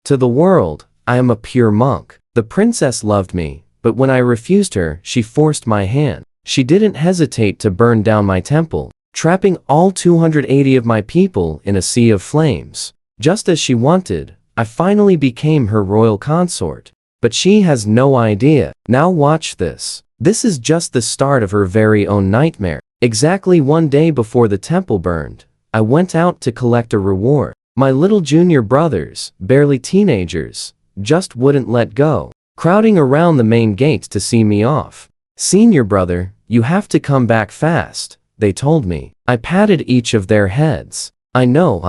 To the world, I am a pure monk. The princess loved me, but when I refused her, she forced my hand. She didn't hesitate to burn down my temple, trapping all 280 of my people in a sea of flames. Just as she wanted, I finally became her royal consort. But she has no idea. Now watch this. This is just the start of her very own nightmare. Exactly one day before the temple burned, I went out to collect a reward. My little junior brothers, barely teenagers, just wouldn't let go, crowding around the main gate to see me off. "Senior brother, you have to come back fast," they told me. I patted each of their heads. I know.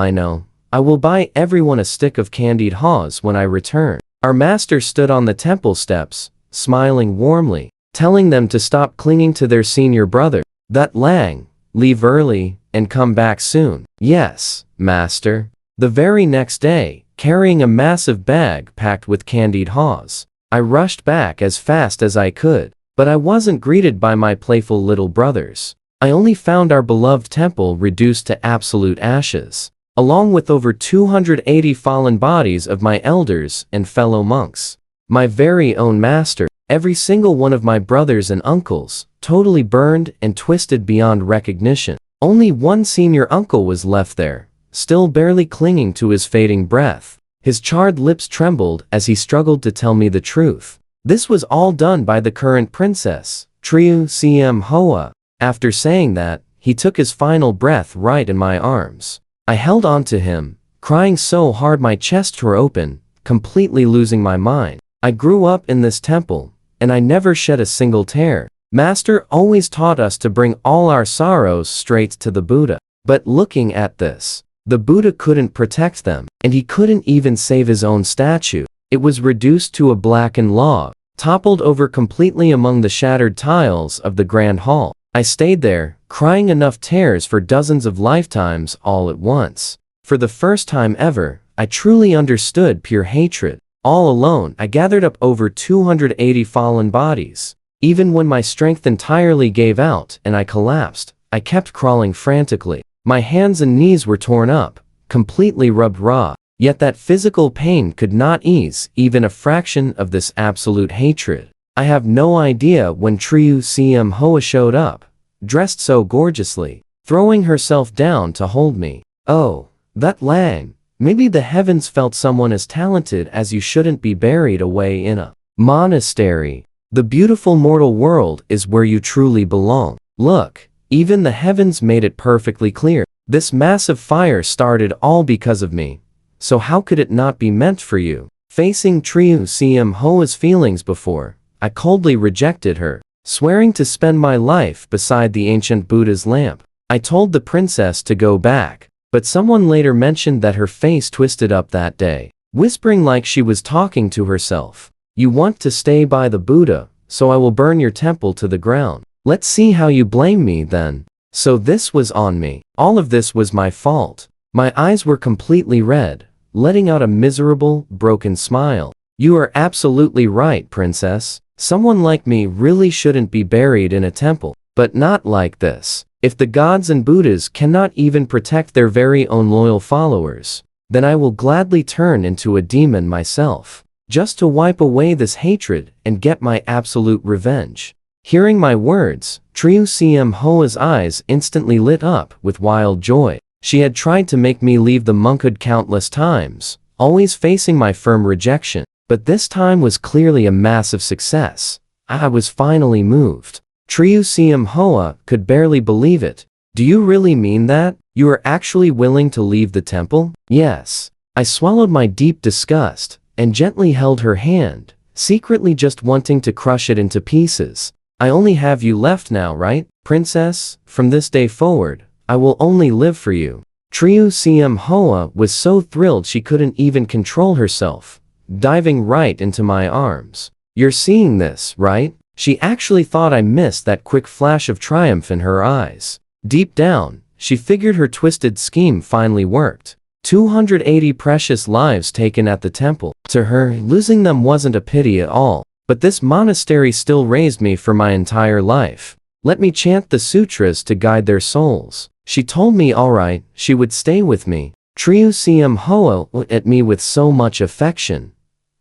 I will buy everyone a stick of candied haws when I return." Our master stood on the temple steps, smiling warmly, telling them to stop clinging to their senior brother. "That Lang, leave early, and come back soon." "Yes, master." The very next day, carrying a massive bag packed with candied haws, I rushed back as fast as I could. But I wasn't greeted by my playful little brothers. I only found our beloved temple reduced to absolute ashes, along with over 280 fallen bodies of my elders and fellow monks. My very own master, every single one of my brothers and uncles, totally burned and twisted beyond recognition. Only one senior uncle was left there, still barely clinging to his fading breath. His charred lips trembled as he struggled to tell me the truth. This was all done by the current princess, Trieu Cm Hoa. After saying that, he took his final breath right in my arms. I held on to him, crying so hard my chest tore open, completely losing my mind. I grew up in this temple, and I never shed a single tear. Master always taught us to bring all our sorrows straight to the Buddha. But looking at this, the Buddha couldn't protect them, and he couldn't even save his own statue. It was reduced to a blackened log, toppled over completely among the shattered tiles of the grand hall. I stayed there, crying enough tears for dozens of lifetimes all at once. For the first time ever, I truly understood pure hatred. All alone, I gathered up over 280 fallen bodies. Even when my strength entirely gave out and I collapsed, I kept crawling frantically. My hands and knees were torn up, completely rubbed raw. Yet that physical pain could not ease even a fraction of this absolute hatred. I have no idea when Trieu Cm Hoa showed up, dressed so gorgeously, throwing herself down to hold me. "Oh, that Lang. Maybe the heavens felt someone as talented as you shouldn't be buried away in a monastery. The beautiful mortal world is where you truly belong. Look, even the heavens made it perfectly clear. This massive fire started all because of me. So how could it not be meant for you?" Facing Trieu Cm Hoa's feelings before, I coldly rejected her, swearing to spend my life beside the ancient Buddha's lamp. I told the princess to go back, but someone later mentioned that her face twisted up that day, whispering like she was talking to herself. "You want to stay by the Buddha, so I will burn your temple to the ground. Let's see how you blame me then." So this was on me. All of this was my fault. My eyes were completely red, letting out a miserable, broken smile. "You are absolutely right, princess. Someone like me really shouldn't be buried in a temple, but not like this. If the gods and Buddhas cannot even protect their very own loyal followers, then I will gladly turn into a demon myself, just to wipe away this hatred and get my absolute revenge." Hearing my words, Trieu Cm Hoa's eyes instantly lit up with wild joy. She had tried to make me leave the monkhood countless times, always facing my firm rejection, but this time was clearly a massive success. I was finally moved. Trieu Cm Hoa could barely believe it. "Do you really mean that? You are actually willing to leave the temple?" "Yes." I swallowed my deep disgust and gently held her hand, secretly just wanting to crush it into pieces. "I only have you left now, right, princess? From this day forward, I will only live for you." Trieu Cm Hoa was so thrilled she couldn't even control herself, diving right into my arms. "You're seeing this, right?" She actually thought I missed that quick flash of triumph in her eyes. Deep down, she figured her twisted scheme finally worked. 280 precious lives taken at the temple. To her, losing them wasn't a pity at all. But this monastery still raised me for my entire life. Let me chant the sutras to guide their souls. She told me alright, she would stay with me, Triu Siem Hoa looked at me with so much affection,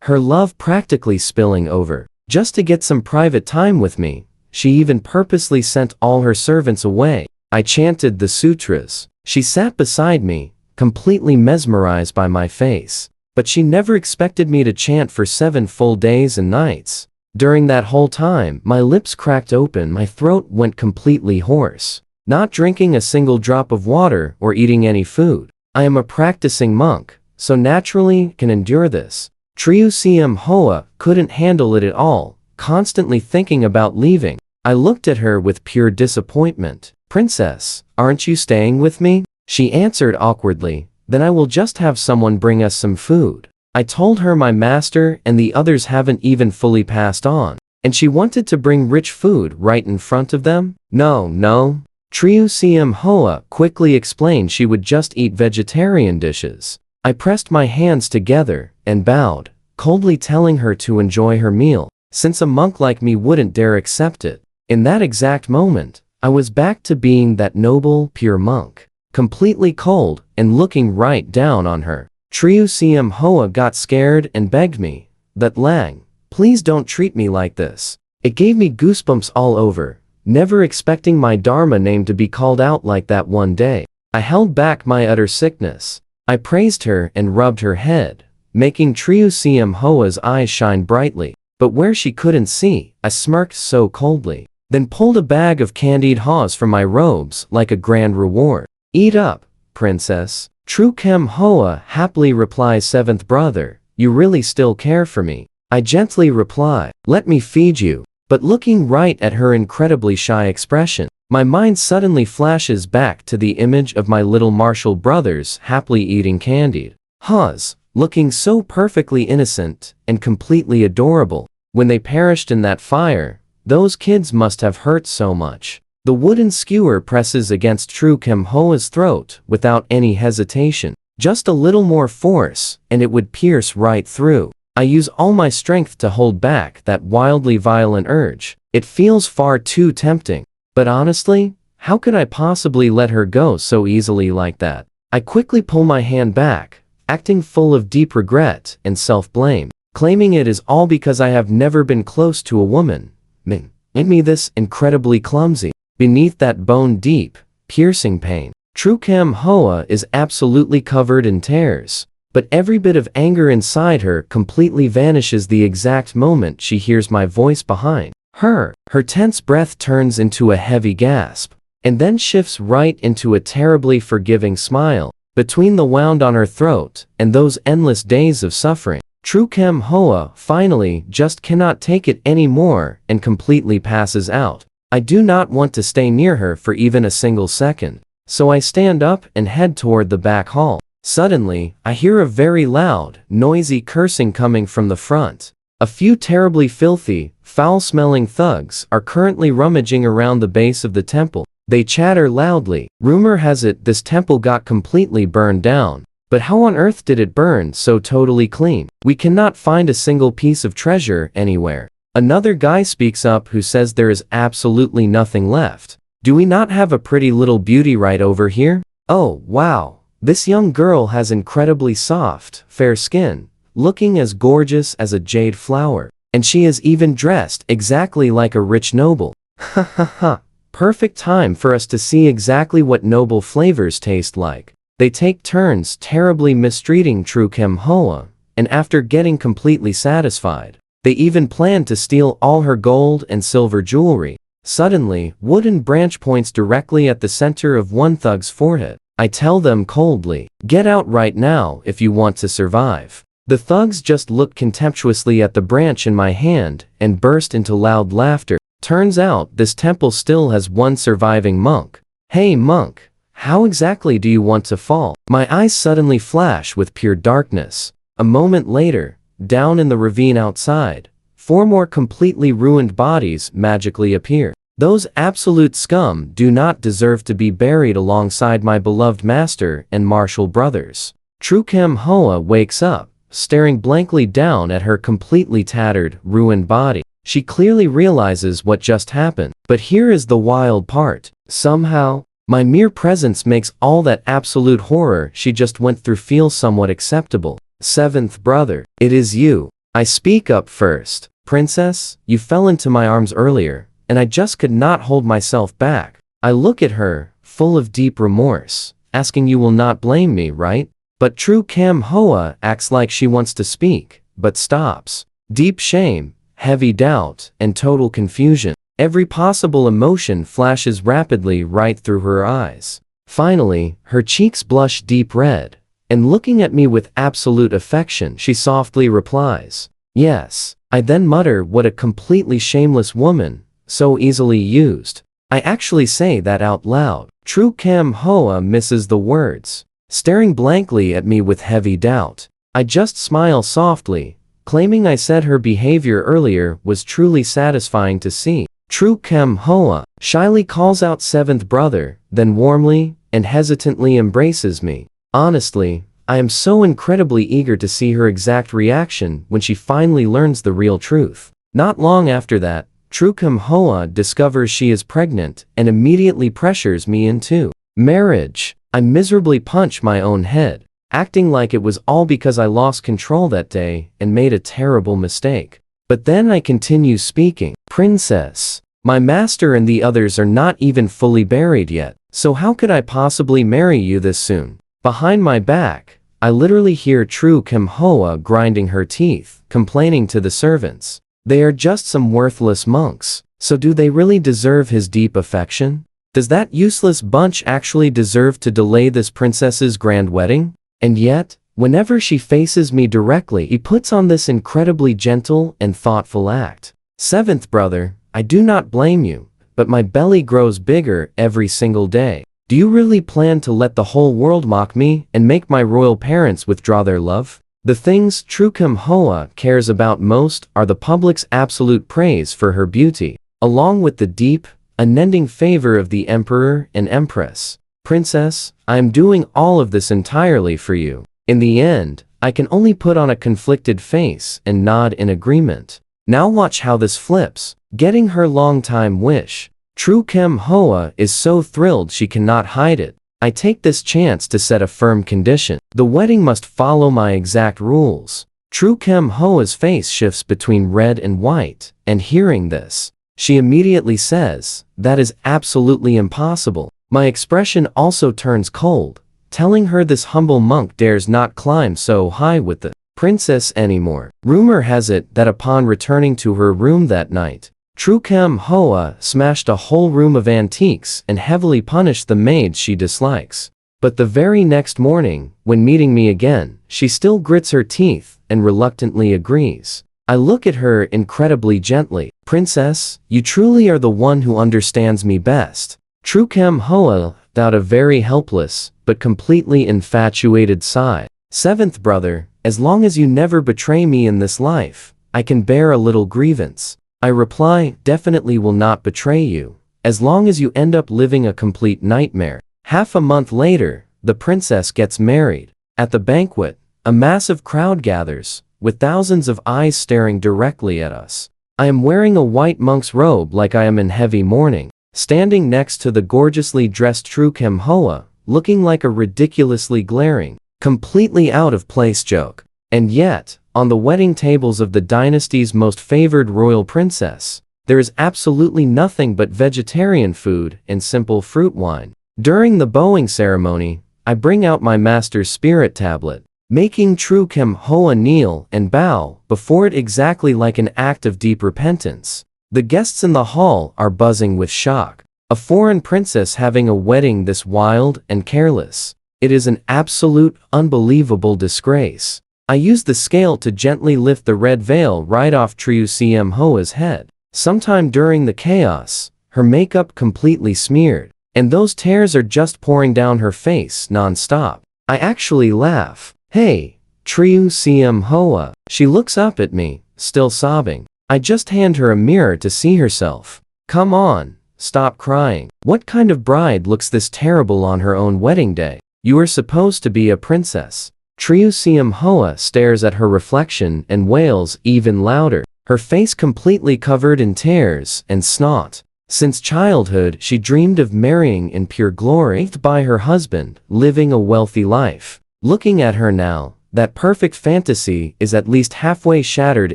her love practically spilling over. Just to get some private time with me, she even purposely sent all her servants away. I chanted the sutras. She sat beside me, completely mesmerized by my face. But she never expected me to chant for 7 full days and nights. During that whole time, my lips cracked open, my throat went completely hoarse. Not drinking a single drop of water or eating any food. I am a practicing monk, so naturally can endure this. Triu Siem Hoa couldn't handle it at all, constantly thinking about leaving. I looked at her with pure disappointment. "Princess, aren't you staying with me?" She answered awkwardly, "Then I will just have someone bring us some food." I told her my master and the others haven't even fully passed on, and she wanted to bring rich food right in front of them? No. Triu Siem Hoa quickly explained she would just eat vegetarian dishes. I pressed my hands together and bowed, coldly telling her to enjoy her meal, since a monk like me wouldn't dare accept it. In that exact moment, I was back to being that noble, pure monk, completely cold and looking right down on her. Triu Siem Hoa got scared and begged me, "That Lang, please don't treat me like this." It gave me goosebumps all over, never expecting my Dharma name to be called out like that one day. I held back my utter sickness. I praised her and rubbed her head, making Triu Siem Hoa's eyes shine brightly. But where she couldn't see, I smirked so coldly, then pulled a bag of candied haws from my robes like a grand reward. "Eat up, princess." Triu Kem Hoa happily replies, "Seventh brother, you really still care for me?" I gently reply, "Let me feed you." But looking right at her incredibly shy expression, my mind suddenly flashes back to the image of my little martial brothers happily eating candied haws, looking so perfectly innocent and completely adorable. When they perished in that fire, those kids must have hurt so much. The wooden skewer presses against Triu Kem Hoa's throat without any hesitation. Just a little more force, and it would pierce right through. I use all my strength to hold back that wildly violent urge. It feels far too tempting. But honestly, how could I possibly let her go so easily like that? I quickly pull my hand back, acting full of deep regret and self-blame, claiming it is all because I have never been close to a woman. Made me this incredibly clumsy. Beneath that bone-deep, piercing pain, Triu Kem Hoa is absolutely covered in tears. But every bit of anger inside her completely vanishes the exact moment she hears my voice behind her. Her tense breath turns into a heavy gasp, and then shifts right into a terribly forgiving smile. Between the wound on her throat and those endless days of suffering, Triu Kem Hoa finally just cannot take it anymore and completely passes out. I do not want to stay near her for even a single second, so I stand up and head toward the back hall. Suddenly, I hear a very loud, noisy cursing coming from the front. A few terribly filthy, foul-smelling thugs are currently rummaging around the base of the temple. They chatter loudly. Rumor has it this temple got completely burned down. But how on earth did it burn so totally clean? We cannot find a single piece of treasure anywhere. Another guy speaks up who says there is absolutely nothing left. Do we not have a pretty little beauty right over here? Oh, wow. This young girl has incredibly soft, fair skin, looking as gorgeous as a jade flower, and she is even dressed exactly like a rich noble. Ha ha ha. Perfect time for us to see exactly what noble flavors taste like. They take turns terribly mistreating Triu Kem Hoa, and after getting completely satisfied, they even plan to steal all her gold and silver jewelry. Suddenly, wooden branch points directly at the center of one thug's forehead. I tell them coldly, "Get out right now if you want to survive." The thugs just look contemptuously at the branch in my hand and burst into loud laughter. Turns out this temple still has one surviving monk. "Hey monk, how exactly do you want to fall?" My eyes suddenly flash with pure darkness. A moment later, down in the ravine outside, 4 more completely ruined bodies magically appear. Those absolute scum do not deserve to be buried alongside my beloved master and martial brothers. Triu Kem Hoa wakes up, staring blankly down at her completely tattered, ruined body. She clearly realizes what just happened. But here is the wild part. Somehow, My mere presence makes all that absolute horror she just went through feel somewhat acceptable. Seventh brother, it is you. I speak up first. Princess, you fell into my arms earlier, and I just could not hold myself back. I look at her, full of deep remorse, asking you will not blame me, right? But True Cam Hoa acts like she wants to speak, but stops. Deep shame, heavy doubt, and total confusion. Every possible emotion flashes rapidly right through her eyes. Finally, her cheeks blush deep red, and looking at me with absolute affection, she softly replies, "Yes." I then mutter, "What a completely shameless woman, so easily used." I actually say that out loud. True Cam Hoa misses the words, staring blankly at me with heavy doubt. I just smile softly, claiming I said her behavior earlier was truly satisfying to see. True Cam Hoa shyly calls out seventh brother, then warmly and hesitantly embraces me. Honestly, I am so incredibly eager to see her exact reaction when she finally learns the real truth. Not long after that, True Cam Hoa discovers she is pregnant and immediately pressures me into marriage. I miserably punch my own head, acting like it was all because I lost control that day and made a terrible mistake. But then I continue speaking. Princess, my master and the others are not even fully buried yet, so how could I possibly marry you this soon? Behind my back, I literally hear True Cam Hoa grinding her teeth, complaining to the servants. They are just some worthless monks, so do they really deserve his deep affection? Does that useless bunch actually deserve to delay this princess's grand wedding? And yet, whenever she faces me directly, he puts on this incredibly gentle and thoughtful act. Seventh brother, I do not blame you, but my belly grows bigger every single day. Do you really plan to let the whole world mock me and make my royal parents withdraw their love? The things True Cam Hoa cares about most are the public's absolute praise for her beauty, along with the deep, unending favor of the emperor and empress. Princess, I am doing all of this entirely for you. In the end, I can only put on a conflicted face and nod in agreement. Now watch how this flips. Getting her long-time wish. True Cam Hoa is so thrilled she cannot hide it. I take this chance to set a firm condition. The wedding must follow my exact rules. True Cam Hoa's face shifts between red and white, and hearing this, she immediately says, "That is absolutely impossible." My expression also turns cold, telling her this humble monk dares not climb so high with the princess anymore. Rumor has it that upon returning to her room that night, True Cam Hoa smashed a whole room of antiques and heavily punished the maids she dislikes. But the very next morning, when meeting me again, she still grits her teeth and reluctantly agrees. I look at her incredibly gently. "Princess, you truly are the one who understands me best." True Cam Hoa let out a very helpless, but completely infatuated sigh. "Seventh brother, as long as you never betray me in this life, I can bear a little grievance." I reply, "Definitely will not betray you, as long as you end up living a complete nightmare." Half a month later, the princess gets married. At the banquet, a massive crowd gathers, with thousands of eyes staring directly at us. I am wearing a white monk's robe like I am in heavy mourning, standing next to the gorgeously dressed True Cam Hoa, looking like a ridiculously glaring, completely out of place joke. And yet, on the wedding tables of the dynasty's most favored royal princess, there is absolutely nothing but vegetarian food and simple fruit wine. During the bowing ceremony, I bring out my master's spirit tablet, making True Cam Hoa kneel and bow before it exactly like an act of deep repentance. The guests in the hall are buzzing with shock. A foreign princess having a wedding this wild and careless. It is an absolute, unbelievable disgrace. I use the scale to gently lift the red veil right off True Cam Hoa's head. Sometime during the chaos, her makeup completely smeared, and those tears are just pouring down her face non-stop. I actually laugh. "Hey, True Cam Hoa." She looks up at me, still sobbing. I just hand her a mirror to see herself. "Come on, stop crying. What kind of bride looks this terrible on her own wedding day? You are supposed to be a princess." True Cam Hoa stares at her reflection and wails even louder, her face completely covered in tears and snot. Since childhood, she dreamed of marrying in pure glory by her husband, living a wealthy life. Looking at her now, that perfect fantasy is at least halfway shattered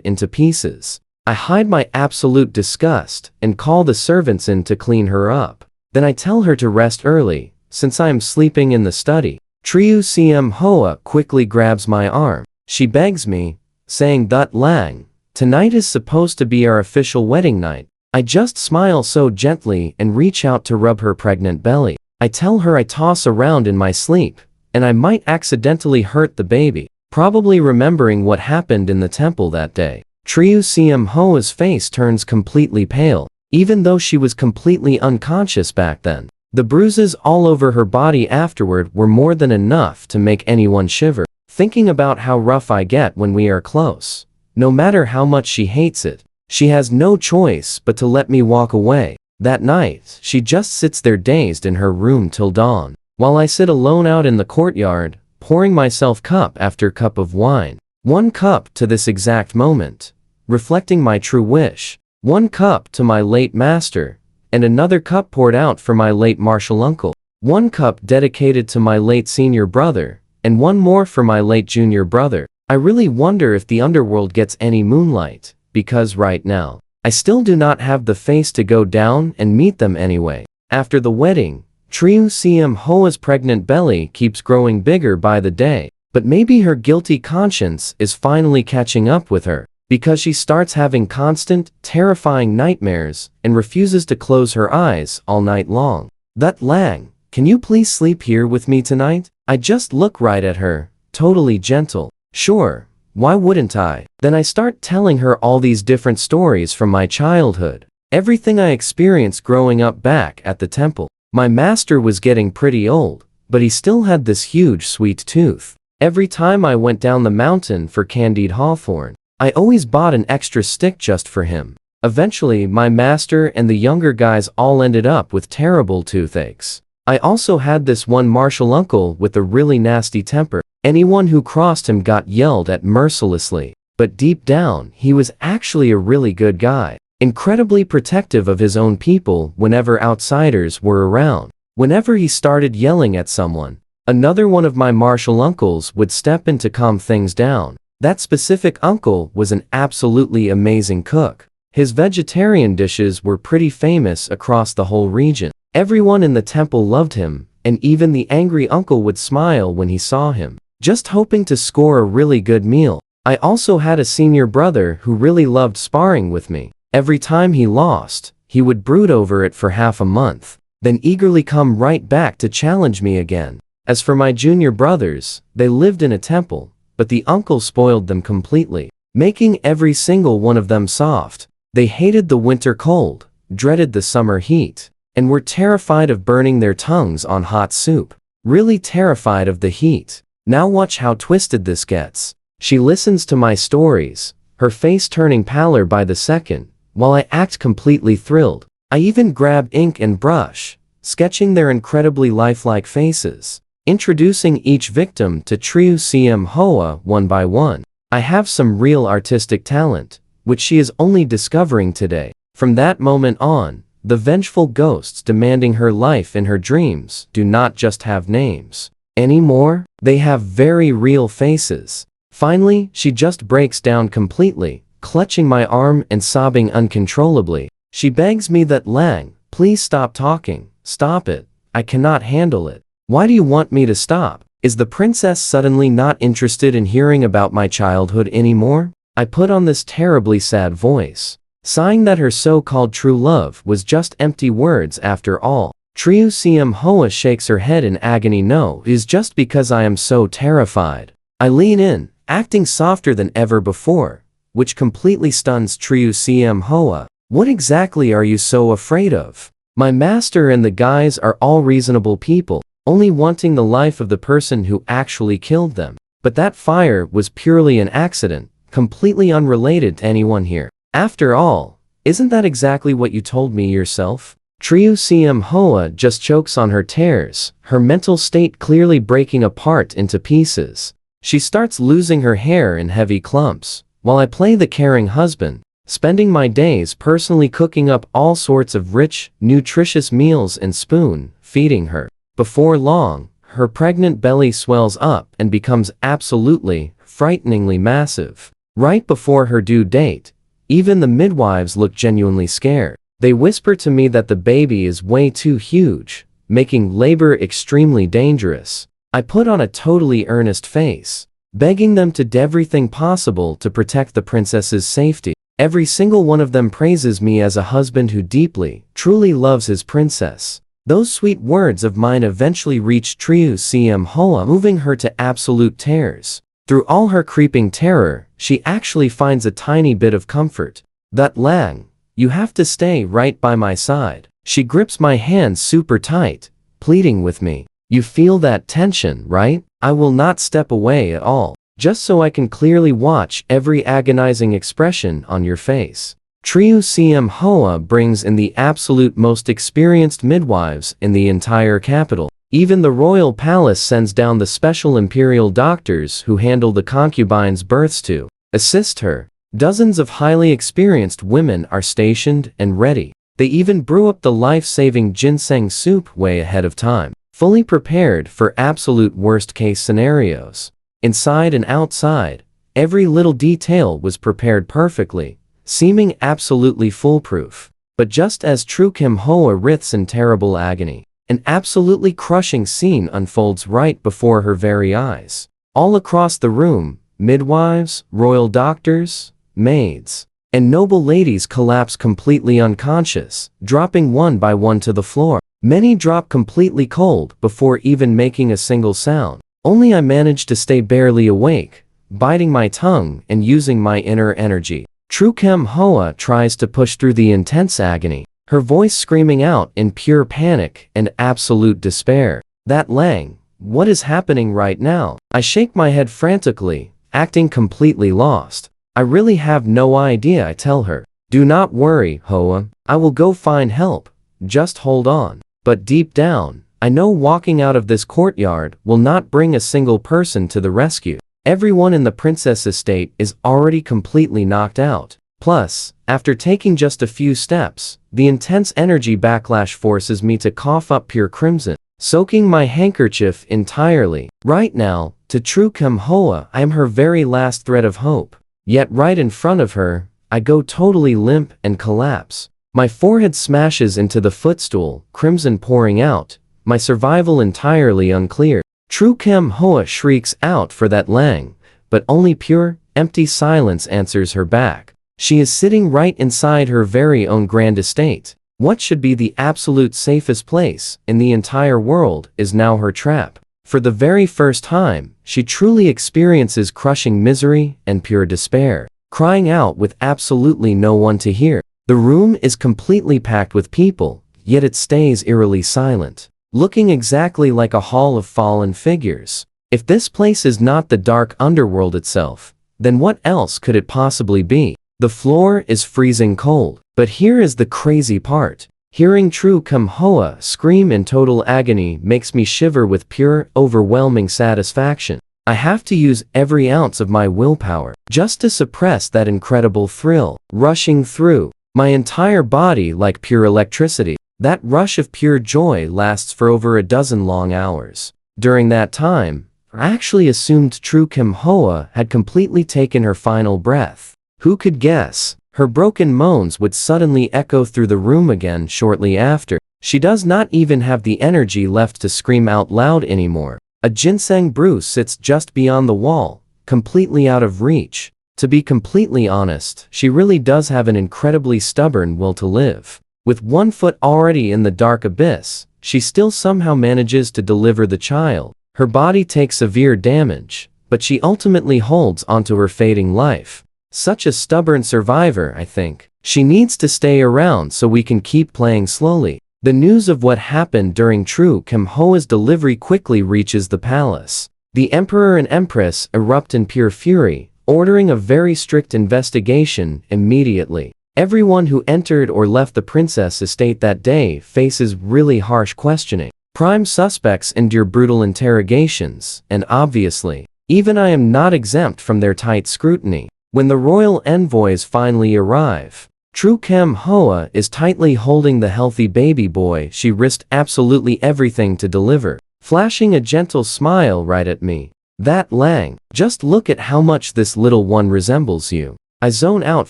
into pieces. I hide my absolute disgust and call the servants in to clean her up. Then I tell her to rest early, since I am sleeping in the study. Trieu Cm Hoa quickly grabs my arm. She begs me, saying that Lang, tonight is supposed to be our official wedding night. I just smile so gently and reach out to rub her pregnant belly. I tell her I toss around in my sleep, and I might accidentally hurt the baby, probably remembering what happened in the temple that day. Trieu Cm Hoa's face turns completely pale, even though she was completely unconscious back then. The bruises all over her body afterward were more than enough to make anyone shiver. Thinking about how rough I get when we are close. No matter how much she hates it, she has no choice but to let me walk away. That night, she just sits there dazed in her room till dawn, while I sit alone out in the courtyard, pouring myself cup after cup of wine. 1 cup to this exact moment, reflecting my true wish. 1 cup to my late master, and another cup poured out for my late martial uncle. 1 cup dedicated to my late senior brother, and 1 more for my late junior brother. I really wonder if the underworld gets any moonlight, because right now, I still do not have the face to go down and meet them anyway. After the wedding, Trieu Cm Hoa's pregnant belly keeps growing bigger by the day, but maybe her guilty conscience is finally catching up with her, because she starts having constant, terrifying nightmares and refuses to close her eyes all night long. That Lang, can you please sleep here with me tonight? I just look right at her, totally gentle. Sure, why wouldn't I? Then I start telling her all these different stories from my childhood. Everything I experienced growing up back at the temple. My master was getting pretty old, but he still had this huge sweet tooth. Every time I went down the mountain for candied hawthorn, I always bought an extra stick just for him. Eventually, my master and the younger guys all ended up with terrible toothaches. I also had this one martial uncle with a really nasty temper. Anyone who crossed him got yelled at mercilessly. But deep down, he was actually a really good guy, incredibly protective of his own people whenever outsiders were around. Whenever he started yelling at someone, another one of my martial uncles would step in to calm things down. That specific uncle was an absolutely amazing cook. His vegetarian dishes were pretty famous across the whole region. Everyone in the temple loved him, and even the angry uncle would smile when he saw him, just hoping to score a really good meal. I also had a senior brother who really loved sparring with me. Every time he lost, he would brood over it for half a month, then eagerly come right back to challenge me again. As for my junior brothers, they lived in a temple, but the uncle spoiled them completely, making every single one of them soft. They hated the winter cold, dreaded the summer heat, and were terrified of burning their tongues on hot soup. Really terrified of the heat. Now watch how twisted this gets. She listens to my stories, her face turning paler by the second, while I act completely thrilled. I even grab ink and brush, sketching their incredibly lifelike faces, introducing each victim to Trieu Cm Hoa one by one. I have some real artistic talent, which she is only discovering today. From that moment on, the vengeful ghosts demanding her life in her dreams do not just have names anymore, they have very real faces. Finally, she just breaks down completely, clutching my arm and sobbing uncontrollably. She begs me that Lang, please stop talking, stop it, I cannot handle it. Why do you want me to stop? Is the princess suddenly not interested in hearing about my childhood anymore? I put on this terribly sad voice, sighing that her so-called true love was just empty words after all. Trieu Cm Hoa shakes her head in agony. No, it is just because I am so terrified. I lean in, acting softer than ever before, which completely stuns Trieu Cm Hoa. What exactly are you so afraid of? My master and the guys are all reasonable people, only wanting the life of the person who actually killed them. But that fire was purely an accident, completely unrelated to anyone here. After all, isn't that exactly what you told me yourself? Trieu Cm Hoa just chokes on her tears, her mental state clearly breaking apart into pieces. She starts losing her hair in heavy clumps, while I play the caring husband, spending my days personally cooking up all sorts of rich, nutritious meals and spoon-feeding her. Before long, her pregnant belly swells up and becomes absolutely, frighteningly massive. Right before her due date, even the midwives look genuinely scared. They whisper to me that the baby is way too huge, making labor extremely dangerous. I put on a totally earnest face, begging them to do everything possible to protect the princess's safety. Every single one of them praises me as a husband who deeply, truly loves his princess. Those sweet words of mine eventually reached Triu Cm Hoa, moving her to absolute tears. Through all her creeping terror, she actually finds a tiny bit of comfort. "That Lang, you have to stay right by my side." She grips my hand super tight, pleading with me. "You feel that tension, right? I will not step away at all, just so I can clearly watch every agonizing expression on your face." Triu Cm Hoa brings in the absolute most experienced midwives in the entire capital. Even the royal palace sends down the special imperial doctors who handle the concubines' births to assist her. Dozens of highly experienced women are stationed and ready. They even brew up the life-saving ginseng soup way ahead of time, fully prepared for absolute worst-case scenarios. Inside and outside, every little detail was prepared perfectly, seeming absolutely foolproof. But just as Triu Cm Hoa writhes in terrible agony, an absolutely crushing scene unfolds right before her very eyes. All across the room, midwives, royal doctors, maids, and noble ladies collapse completely unconscious, dropping one by one to the floor. Many drop completely cold before even making a single sound. Only I manage to stay barely awake, biting my tongue and using my inner energy. Triu Cm Hoa tries to push through the intense agony, her voice screaming out in pure panic and absolute despair. "That Lang, what is happening right now?" I shake my head frantically, acting completely lost. "I really have no idea," I tell her. "Do not worry, Hoa, I will go find help. Just hold on." But deep down, I know walking out of this courtyard will not bring a single person to the rescue. Everyone in the princess estate is already completely knocked out. Plus, after taking just a few steps, the intense energy backlash forces me to cough up pure crimson, soaking my handkerchief entirely. Right now, to Triu Cm Hoa, I am her very last thread of hope. Yet right in front of her, I go totally limp and collapse. My forehead smashes into the footstool, crimson pouring out, my survival entirely unclear. Triu Cm Hoa shrieks out for that Lang, but only pure, empty silence answers her back. She is sitting right inside her very own grand estate. What should be the absolute safest place in the entire world is now her trap. For the very first time, she truly experiences crushing misery and pure despair, crying out with absolutely no one to hear. The room is completely packed with people, yet it stays eerily silent, looking exactly like a hall of fallen figures. If this place is not the dark underworld itself, then what else could it possibly be? The floor is freezing cold, but here is the crazy part. Hearing Triu Cm Hoa scream in total agony makes me shiver with pure, overwhelming satisfaction. I have to use every ounce of my willpower just to suppress that incredible thrill, rushing through my entire body like pure electricity. That rush of pure joy lasts for over a dozen long hours. During that time, I actually assumed Triu Cm Hoa had completely taken her final breath. Who could guess? Her broken moans would suddenly echo through the room again shortly after. She does not even have the energy left to scream out loud anymore. A ginseng brew sits just beyond the wall, completely out of reach. To be completely honest, she really does have an incredibly stubborn will to live. With one foot already in the dark abyss, she still somehow manages to deliver the child. Her body takes severe damage, but she ultimately holds onto her fading life. Such a stubborn survivor, I think. She needs to stay around so we can keep playing slowly. The news of what happened during Triu Cm Hoa's delivery quickly reaches the palace. The emperor and empress erupt in pure fury, ordering a very strict investigation immediately. Everyone who entered or left the princess estate that day faces really harsh questioning. Prime suspects endure brutal interrogations, and obviously, even I am not exempt from their tight scrutiny. When the royal envoys finally arrive, Tru Kem Hoa is tightly holding the healthy baby boy she risked absolutely everything to deliver, flashing a gentle smile right at me. That Lang, just look at how much this little one resembles you. I zone out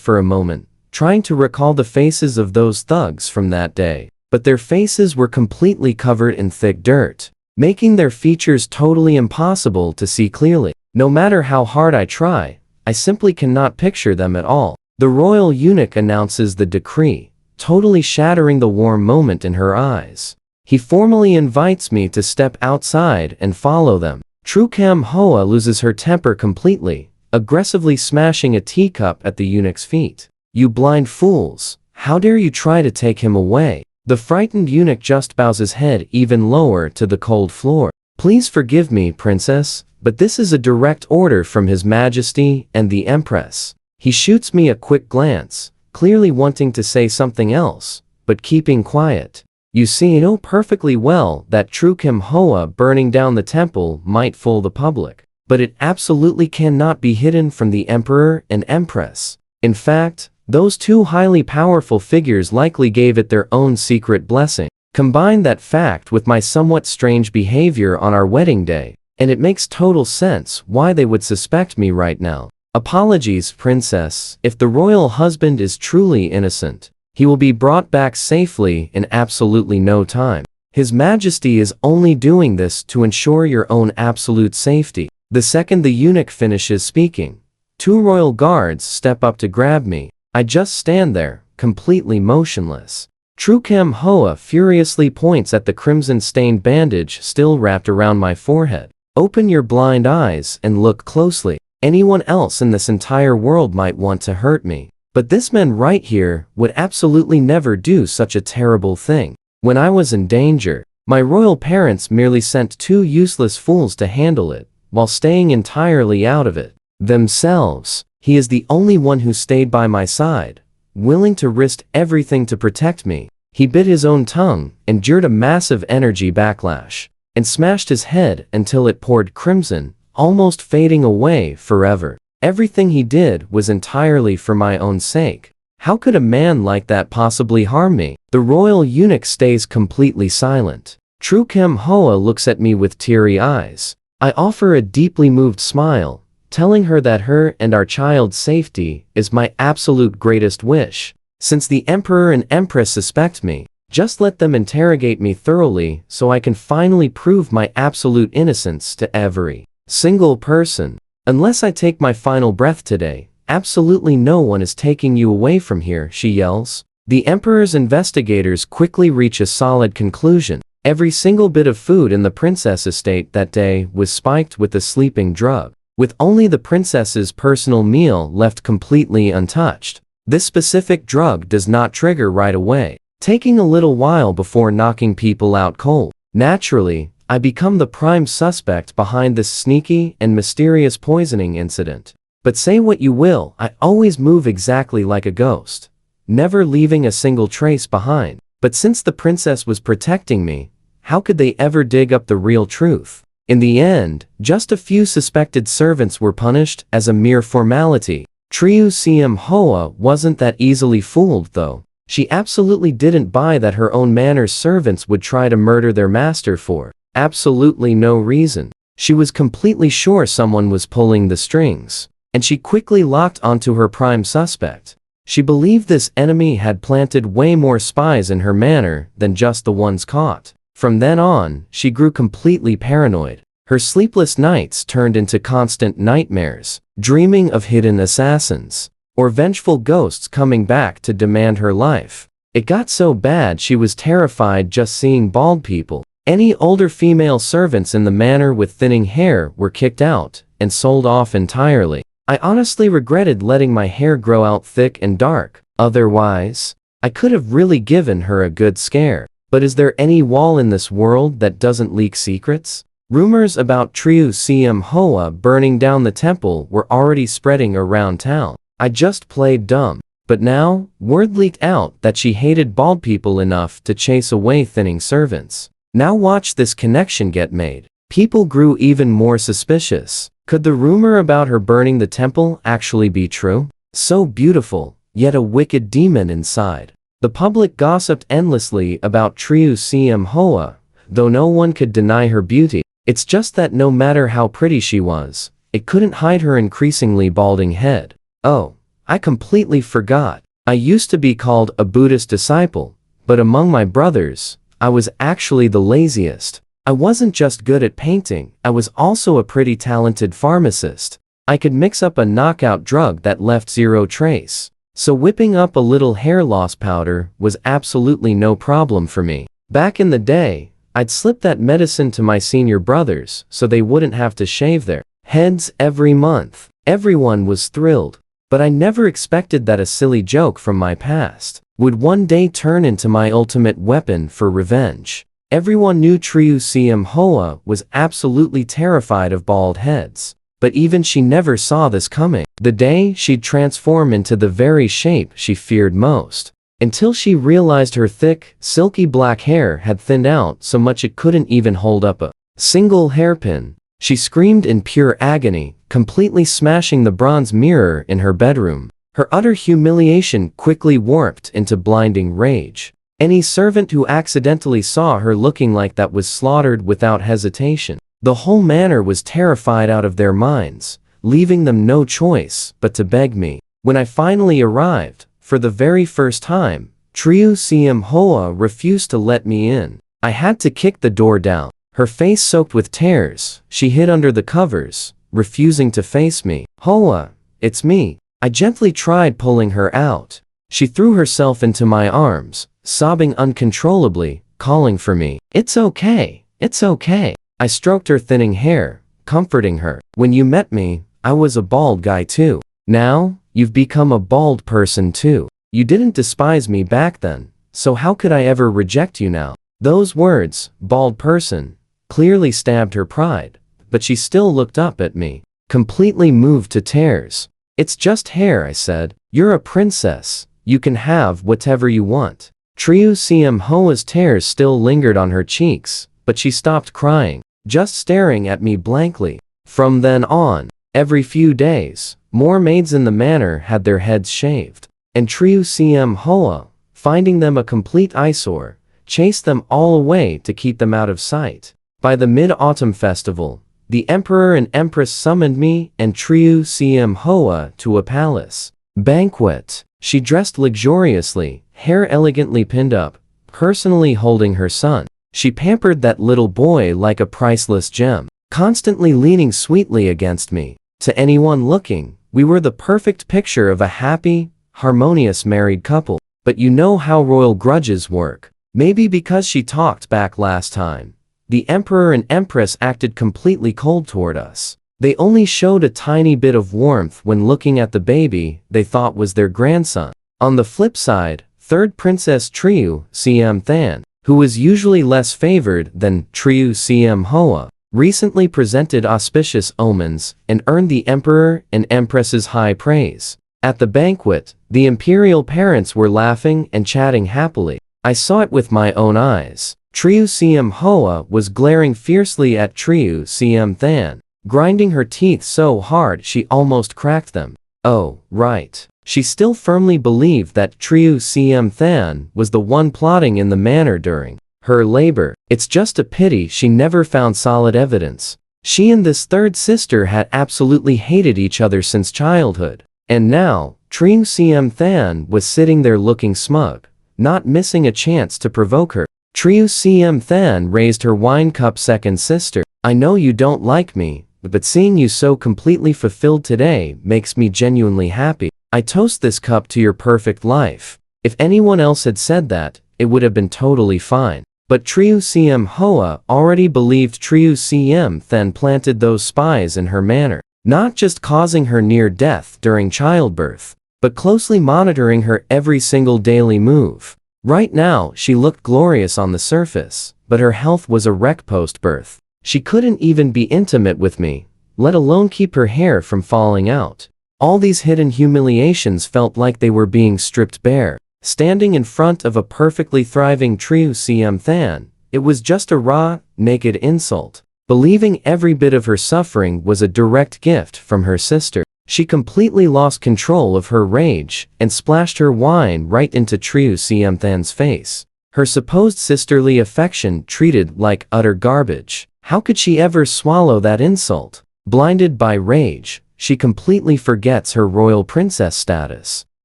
for a moment, trying to recall the faces of those thugs from that day, but their faces were completely covered in thick dirt, making their features totally impossible to see clearly. No matter how hard I try, I simply cannot picture them at all. The royal eunuch announces the decree, totally shattering the warm moment in her eyes. He formally invites me to step outside and follow them. Tru Kem Hoa loses her temper completely, aggressively smashing a teacup at the eunuch's feet. You blind fools, how dare you try to take him away? The frightened eunuch just bows his head even lower to the cold floor. Please forgive me, princess, but this is a direct order from His Majesty and the Empress. He shoots me a quick glance, clearly wanting to say something else, but keeping quiet. You see, I know perfectly well that Tru Kem Hoa burning down the temple might fool the public, but it absolutely cannot be hidden from the Emperor and Empress. In fact, those two highly powerful figures likely gave it their own secret blessing. Combine that fact with my somewhat strange behavior on our wedding day, and it makes total sense why they would suspect me right now. Apologies, princess, if the royal husband is truly innocent. He will be brought back safely in absolutely no time. His Majesty is only doing this to ensure your own absolute safety. The second the eunuch finishes speaking, two royal guards step up to grab me. I just stand there, completely motionless. Tru Kem Hoa furiously points at the crimson-stained bandage still wrapped around my forehead. Open your blind eyes and look closely. Anyone else in this entire world might want to hurt me, but this man right here would absolutely never do such a terrible thing. When I was in danger, my royal parents merely sent two useless fools to handle it, while staying entirely out of it themselves. He is the only one who stayed by my side, willing to risk everything to protect me. He bit his own tongue, endured a massive energy backlash, and smashed his head until it poured crimson, almost fading away forever. Everything he did was entirely for my own sake. How could a man like that possibly harm me? The royal eunuch stays completely silent. Tru Kem Hoa looks at me with teary eyes. I offer a deeply moved smile, telling her that her and our child's safety is my absolute greatest wish. Since the Emperor and Empress suspect me, just let them interrogate me thoroughly so I can finally prove my absolute innocence to every single person. Unless I take my final breath today, absolutely no one is taking you away from here, she yells. The Emperor's investigators quickly reach a solid conclusion. Every single bit of food in the princess estate that day was spiked with the sleeping drug, with only the princess's personal meal left completely untouched. This specific drug does not trigger right away, taking a little while before knocking people out cold. Naturally, I become the prime suspect behind this sneaky and mysterious poisoning incident. But say what you will, I always move exactly like a ghost, never leaving a single trace behind. But since the princess was protecting me, how could they ever dig up the real truth? In the end, just a few suspected servants were punished as a mere formality. Tru Kem Hoa wasn't that easily fooled though. She absolutely didn't buy that her own manor's servants would try to murder their master for absolutely no reason. She was completely sure someone was pulling the strings, and she quickly locked onto her prime suspect. She believed this enemy had planted way more spies in her manor than just the ones caught. From then on, she grew completely paranoid. Her sleepless nights turned into constant nightmares, dreaming of hidden assassins or vengeful ghosts coming back to demand her life. It got so bad she was terrified just seeing bald people. Any older female servants in the manor with thinning hair were kicked out and sold off entirely. I honestly regretted letting my hair grow out thick and dark. Otherwise, I could have really given her a good scare. But is there any wall in this world that doesn't leak secrets? Rumors about Tru Kem Hoa burning down the temple were already spreading around town. I just played dumb. But now, word leaked out that she hated bald people enough to chase away thinning servants. Now watch this connection get made. People grew even more suspicious. Could the rumor about her burning the temple actually be true? So beautiful, yet a wicked demon inside. The public gossiped endlessly about Triu Siem Hoa, though no one could deny her beauty. It's just that no matter how pretty she was, it couldn't hide her increasingly balding head. Oh, I completely forgot. I used to be called a Buddhist disciple, but among my brothers, I was actually the laziest. I wasn't just good at painting, I was also a pretty talented pharmacist. I could mix up a knockout drug that left zero trace. So whipping up a little hair loss powder was absolutely no problem for me. Back in the day, I'd slip that medicine to my senior brothers so they wouldn't have to shave their heads every month. Everyone was thrilled, but I never expected that a silly joke from my past would one day turn into my ultimate weapon for revenge. Everyone knew Triu Siem Hoa was absolutely terrified of bald heads, but even she never saw this coming. The day she'd transform into the very shape she feared most, until she realized her thick, silky black hair had thinned out so much it couldn't even hold up a single hairpin. She screamed in pure agony, completely smashing the bronze mirror in her bedroom. Her utter humiliation quickly warped into blinding rage. Any servant who accidentally saw her looking like that was slaughtered without hesitation. The whole manor was terrified out of their minds, leaving them no choice but to beg me. When I finally arrived, for the very first time, Triu Siem Hoa refused to let me in. I had to kick the door down. Her face soaked with tears, she hid under the covers, refusing to face me. Hoa, it's me. I gently tried pulling her out. She threw herself into my arms, sobbing uncontrollably, calling for me. It's okay, it's okay. I stroked her thinning hair, comforting her. When you met me, I was a bald guy too. Now, you've become a bald person too. You didn't despise me back then, so how could I ever reject you now? Those words, bald person, clearly stabbed her pride, but she still looked up at me, completely moved to tears. It's just hair, I said. You're a princess. You can have whatever you want. Triu Siem Hoa's tears still lingered on her cheeks, but she stopped crying, just staring at me blankly. From then on, every few days, more maids in the manor had their heads shaved, and Triu Siem Hoa, finding them a complete eyesore, chased them all away to keep them out of sight. By the Mid-Autumn Festival, the Emperor and Empress summoned me and Triu Siem Hoa to a palace banquet. She dressed luxuriously, hair elegantly pinned up, personally holding her son. She pampered that little boy like a priceless gem, constantly leaning sweetly against me. To anyone looking, we were the perfect picture of a happy, harmonious married couple. But you know how royal grudges work. Maybe because she talked back last time, the Emperor and Empress acted completely cold toward us. They only showed a tiny bit of warmth when looking at the baby they thought was their grandson. On the flip side, third Princess Triu Siem Than, who was usually less favored than Triu Siem Hoa, recently presented auspicious omens and earned the Emperor and Empress's high praise. At the banquet, the imperial parents were laughing and chatting happily. I saw it with my own eyes. Triu Siem Hoa was glaring fiercely at Triu Siem Than, grinding her teeth so hard she almost cracked them. Oh, right. She still firmly believed that Triu Siem Than was the one plotting in the manor during her labor. It's just a pity she never found solid evidence. She and this third sister had absolutely hated each other since childhood. And now, Triu Siem Than was sitting there looking smug, not missing a chance to provoke her. Triu Siem Than raised her wine cup. Second sister, I know you don't like me, but seeing you so completely fulfilled today makes me genuinely happy. I toast this cup to your perfect life. If anyone else had said that, it would have been totally fine. But Triu Siem Hoa already believed Triu Siem Than planted those spies in her manor, not just causing her near death during childbirth, but closely monitoring her every single daily move. Right now, she looked glorious on the surface, but her health was a wreck post-birth. She couldn't even be intimate with me, let alone keep her hair from falling out. All these hidden humiliations felt like they were being stripped bare. Standing in front of a perfectly thriving Triu Siem Than, it was just a raw, naked insult. Believing every bit of her suffering was a direct gift from her sister, she completely lost control of her rage and splashed her wine right into Tru Kiemthan's face. Her supposed sisterly affection treated like utter garbage. How could she ever swallow that insult? Blinded by rage, she completely forgets her royal princess status.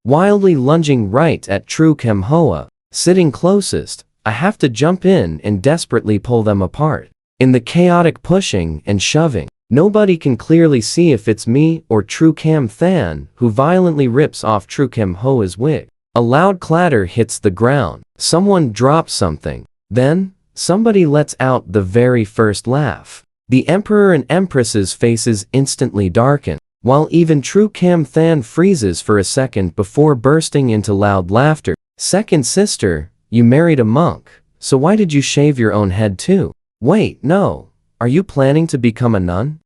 Wildly lunging right at Tru Kemhoa, sitting closest, I have to jump in and desperately pull them apart. In the chaotic pushing and shoving, nobody can clearly see if it's me or Tru Kiemthan who violently rips off Tru Kemhoa's wig. A loud clatter hits the ground. Someone drops something. Then, somebody lets out the very first laugh. The Emperor and Empress's faces instantly darken, while even Tru Kiemthan freezes for a second before bursting into loud laughter. Second sister, you married a monk, so why did you shave your own head too? Wait, no. Are you planning to become a nun?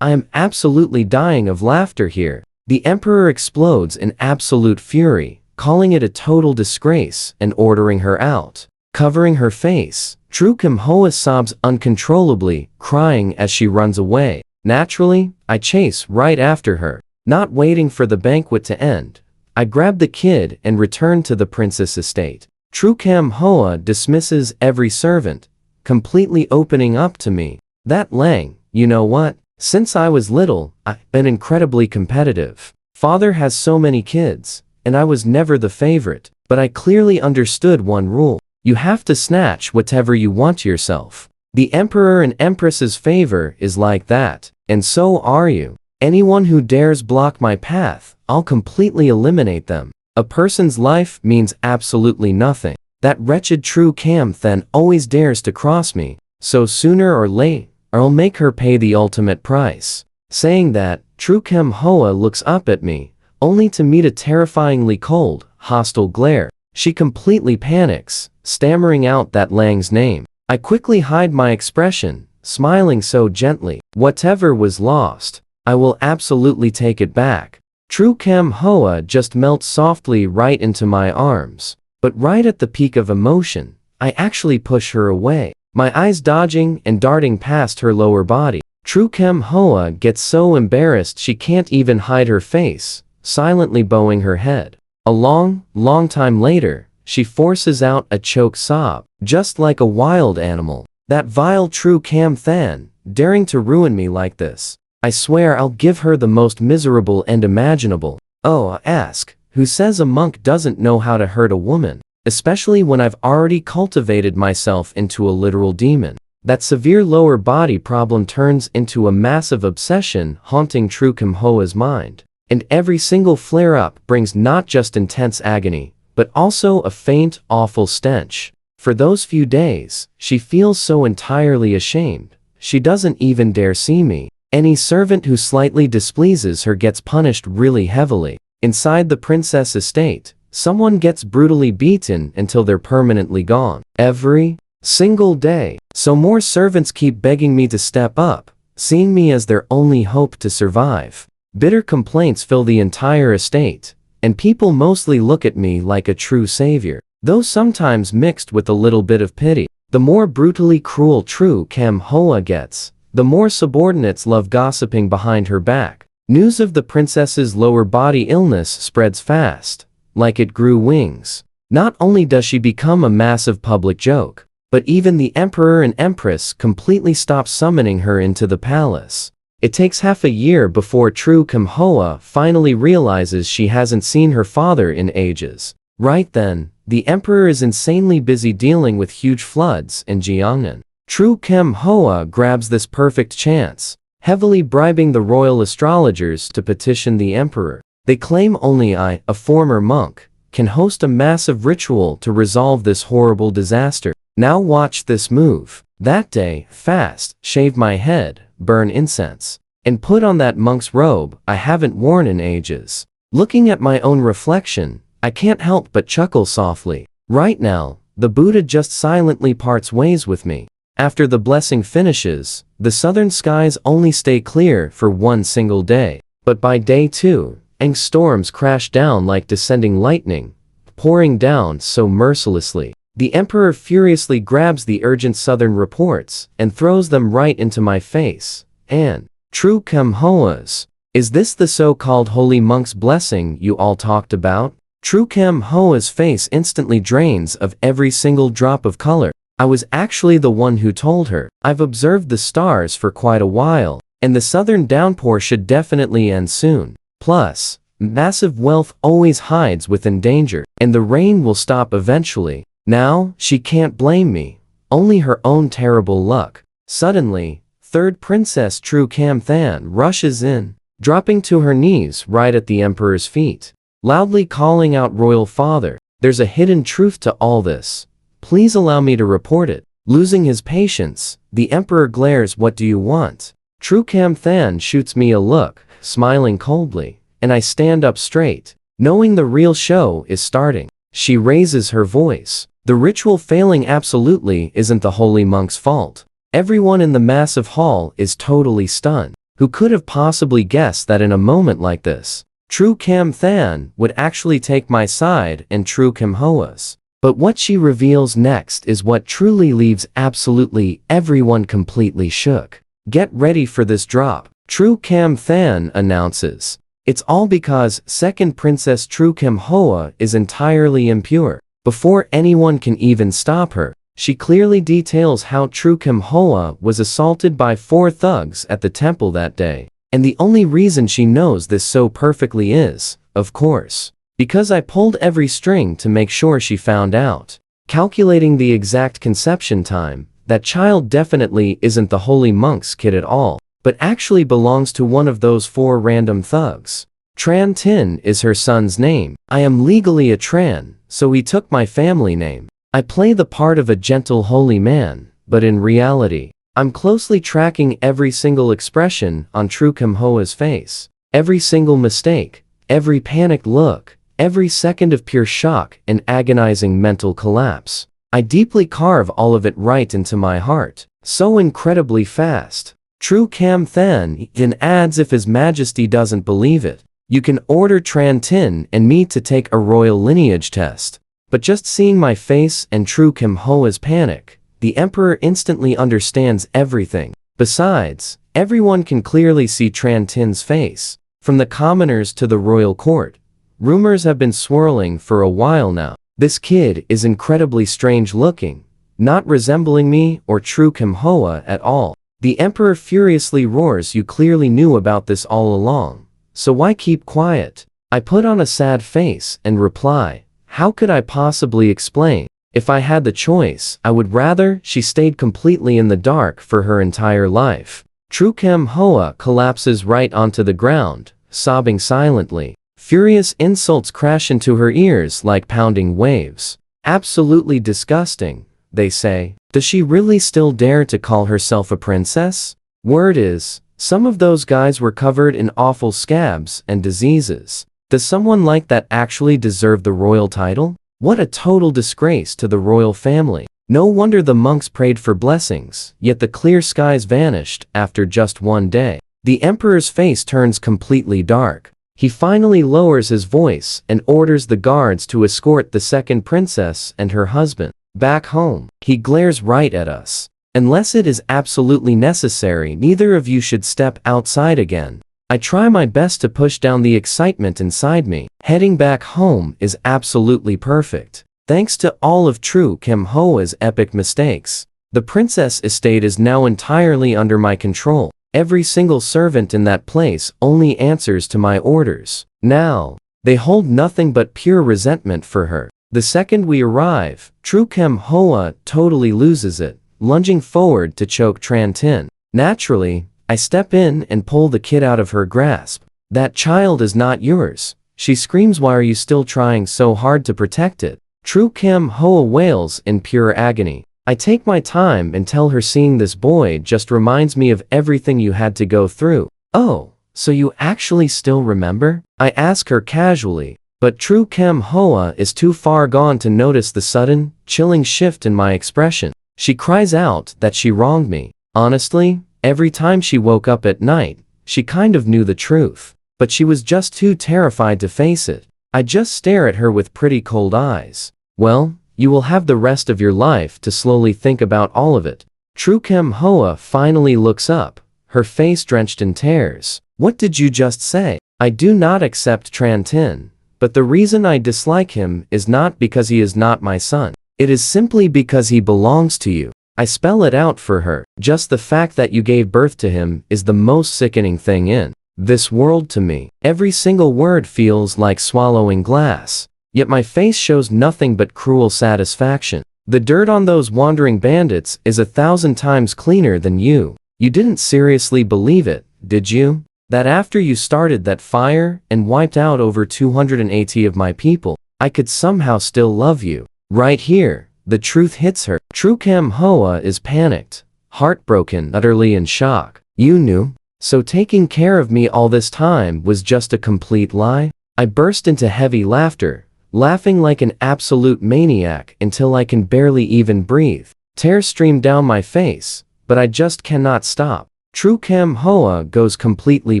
I am absolutely dying of laughter here. The Emperor explodes in absolute fury, calling it a total disgrace and ordering her out. Covering her face, Tru Kemhoa sobs uncontrollably, crying as she runs away. Naturally, I chase right after her. Not waiting for the banquet to end, I grab the kid and return to the princess estate. Tru Kemhoa dismisses every servant, completely opening up to me. That Lang, you know what? Since I was little, I've been incredibly competitive. Father has so many kids, and I was never the favorite, but I clearly understood one rule. You have to snatch whatever you want yourself. The Emperor and Empress's favor is like that, and so are you. Anyone who dares block my path, I'll completely eliminate them. A person's life means absolutely nothing. That wretched Tru Kiemthan always dares to cross me, so sooner or later, I'll make her pay the ultimate price. Saying that, Tru Kemhoa looks up at me, only to meet a terrifyingly cold, hostile glare. She completely panics, stammering out that Lang's name. I quickly hide my expression, smiling so gently. Whatever was lost, I will absolutely take it back. Tru Kemhoa just melts softly right into my arms. But right at the peak of emotion, I actually push her away, my eyes dodging and darting past her lower body. Tru Kemhoa gets so embarrassed she can't even hide her face, silently bowing her head. A long time later, she forces out a choked sob, just like a wild animal. That vile Tru Kiemthan, daring to ruin me like this. I swear I'll give her the most miserable end imaginable. Oh, ask. Who says a monk doesn't know how to hurt a woman? Especially when I've already cultivated myself into a literal demon. That severe lower body problem turns into a massive obsession haunting Tru Kemhoa's mind. And every single flare-up brings not just intense agony, but also a faint, awful stench. For those few days, she feels so entirely ashamed, she doesn't even dare see me. Any servant who slightly displeases her gets punished really heavily. Inside the princess estate, someone gets brutally beaten until they're permanently gone. Every single day. So more servants keep begging me to step up, seeing me as their only hope to survive. Bitter complaints fill the entire estate, and people mostly look at me like a true savior, though sometimes mixed with a little bit of pity. The more brutally cruel Tru Kemhoa gets, the more subordinates love gossiping behind her back. News of the princess's lower body illness spreads fast, like it grew wings. Not only does she become a massive public joke, but even the Emperor and Empress completely stop summoning her into the palace. It takes half a year before Tru Kemhoa finally realizes she hasn't seen her father in ages. Right then, the Emperor is insanely busy dealing with huge floods in Jiangnan. Tru Kemhoa grabs this perfect chance, heavily bribing the royal astrologers to petition the Emperor. They claim only I, a former monk, can host a massive ritual to resolve this horrible disaster. Now watch this move. That day, fast, shave my head, burn incense, and put on that monk's robe I haven't worn in ages. Looking at my own reflection, I can't help but chuckle softly. Right now, the Buddha just silently parts ways with me. After the blessing finishes, the southern skies only stay clear for one single day. But by day 2, storms crash down like descending lightning, pouring down so mercilessly. The emperor furiously grabs the urgent southern reports and throws them right into my face. And, True Kem-hoas, is this the so-called holy monk's blessing you all talked about? True Kem-hoa's face instantly drains of every single drop of color. I was actually the one who told her. I've observed the stars for quite a while, and the southern downpour should definitely end soon. Plus, massive wealth always hides within danger, and the rain will stop eventually. Now, she can't blame me. Only her own terrible luck. Suddenly, third princess True Cam-than rushes in, dropping to her knees right at the emperor's feet, loudly calling out, "Royal father, there's a hidden truth to all this. Please allow me to report it." Losing his patience, the emperor glares, "What do you want?" True Cam-than shoots me a look, smiling coldly, and I stand up straight, knowing the real show is starting. She raises her voice. The ritual failing absolutely isn't the holy monk's fault. Everyone in the massive hall is totally stunned. Who could have possibly guessed that in a moment like this, True Cam-than would actually take my side and True Kem-hoa's? But what she reveals next is what truly leaves absolutely everyone completely shook. Get ready for this drop. True Cam-than announces. It's all because second princess True Kem-hoa is entirely impure. Before anyone can even stop her, she clearly details how True Kem-hoa was assaulted by 4 thugs at the temple that day. And the only reason she knows this so perfectly is, of course, because I pulled every string to make sure she found out. Calculating the exact conception time, that child definitely isn't the holy monk's kid at all, but actually belongs to one of those 4 random thugs. Tran Tin is her son's name. I am legally a Tran, so he took my family name. I play the part of a gentle holy man, but in reality, I'm closely tracking every single expression on True Kem-hoa's face. Every single mistake, every panicked look, every second of pure shock and agonizing mental collapse. I deeply carve all of it right into my heart, so incredibly fast. True Cam-than then adds, if His Majesty doesn't believe it, you can order Tran Tin and me to take a royal lineage test. But just seeing my face and True Kem-hoa's panic, the emperor instantly understands everything. Besides, everyone can clearly see Tran Tin's face. From the commoners to the royal court, rumors have been swirling for a while now. This kid is incredibly strange looking, not resembling me or True Kem-hoa at all. The emperor furiously roars, "You clearly knew about this all along, so why keep quiet?" I put on a sad face and reply, "How could I possibly explain? If I had the choice, I would rather she stayed completely in the dark for her entire life." True Kem-hoa collapses right onto the ground, sobbing silently. Furious insults crash into her ears like pounding waves. "Absolutely disgusting," they say. Does she really still dare to call herself a princess? Word is, some of those guys were covered in awful scabs and diseases. Does someone like that actually deserve the royal title? What a total disgrace to the royal family. No wonder the monks prayed for blessings, yet the clear skies vanished after just one day. The emperor's face turns completely dark. He finally lowers his voice and orders the guards to escort the second princess and her husband back home. He glares right at us. "Unless it is absolutely necessary, neither of you should step outside again." I try my best to push down the excitement inside me. Heading back home is absolutely perfect. Thanks to all of True Kem-hoa's epic mistakes, the princess estate is now entirely under my control. Every single servant in that place only answers to my orders. Now, they hold nothing but pure resentment for her. The second we arrive, True Kem-hoa totally loses it, lunging forward to choke Tran Tin. Naturally, I step in and pull the kid out of her grasp. "That child is not yours," she screams. "Why are you still trying so hard to protect it?" True Kem-hoa wails in pure agony. I take my time and tell her seeing this boy just reminds me of everything you had to go through. "Oh, so you actually still remember?" I ask her casually, but True Kem-hoa is too far gone to notice the sudden, chilling shift in my expression. She cries out that she wronged me. Honestly, every time she woke up at night, she kind of knew the truth, but she was just too terrified to face it. I just stare at her with pretty cold eyes. Well, you will have the rest of your life to slowly think about all of it. Tru Kem Hoa finally looks up, her face drenched in tears. What did you just say? I do not accept Tran Tin, but the reason I dislike him is not because he is not my son. It is simply because he belongs to you. I spell it out for her. Just the fact that you gave birth to him is the most sickening thing in this world to me. Every single word feels like swallowing glass. Yet my face shows nothing but cruel satisfaction. The dirt on those wandering bandits is 1,000 times cleaner than you. You didn't seriously believe it, did you? That after you started that fire and wiped out over 280 of my people, I could somehow still love you. Right here, the truth hits her. Tru Kem Hoa is panicked, heartbroken, utterly in shock. You knew? So taking care of me all this time was just a complete lie? I burst into heavy laughter, laughing like an absolute maniac until I can barely even breathe. Tears stream down my face, but I just cannot stop. Tru Kem Hoa goes completely